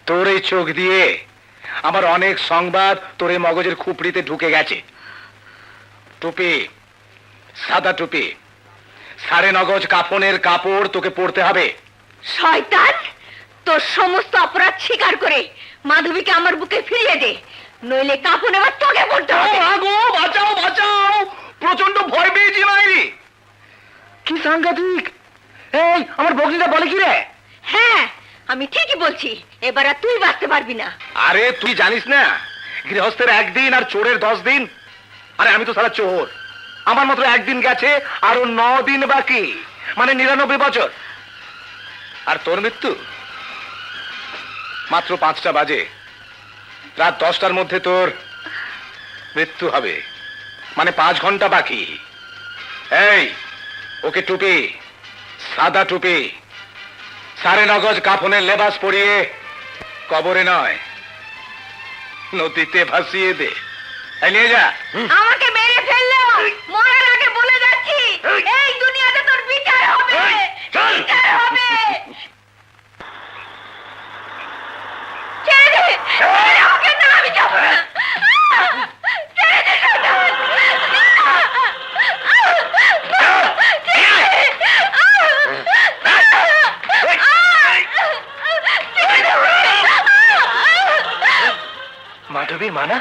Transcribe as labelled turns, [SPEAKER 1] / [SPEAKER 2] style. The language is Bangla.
[SPEAKER 1] তোর এই চোখ দিয়ে আমার অনেক সংবাদ তোর এই মগজের খুপড়িতে ঢুকে গেছে। টুপি, সাদা টুপি, 9.5 গজ কাফনের কাপড় তোকে পরতে হবে।
[SPEAKER 2] শয়তান, তোর সমস্ত অপরাধ স্বীকার করে মাধবীকে আমার বুকে ফিরিয়ে দে, নইলে কাপড় এবার তোকে পড়তে হবে।
[SPEAKER 1] বাঁচাও বাঁচাও, প্রচন্ড ভয় পেয়েছি মাইরি। কি সাংঘাতিক! এই আমার বগলিটা বলে কি রে?
[SPEAKER 2] হ্যাঁ, আমি ঠিকই বলছি, এবার আর তুই বাঁচতে পারবি না।
[SPEAKER 1] আরে তুই জানিস না গৃহস্থের 1 দিন আর চোরের 10 দিন। আরে আমি তো সারা চোর, আমার মাত্র 1 দিন গেছে, আরো 9 দিন বাকি, মানে 99 বছর। আর তোর মৃত্যু মাত্র 5টা বাজে, রাত 10টার মধ্যে তোর মৃত্যু হবে, মানে 5 ঘন্টা বাকি। এই ওকে টুপি, সাদা টুপি, 9.5 গজ কাফনের লেবাস পরিয়ে কবরে নয় নদীতে ভাসিয়ে দে। এই নিয়ে যা।
[SPEAKER 2] আমাকে মেরে ফেললো, মরার আগে বলে যাচ্ছি, এই দুনিয়াতে তোর বিচার হবে, বিচার হবে। ছেড়ে দে, ছেড়ে দে আমাকে, না আমি যাবো না। ছেড়ে দে শয়তান।
[SPEAKER 1] মাধবীর মানা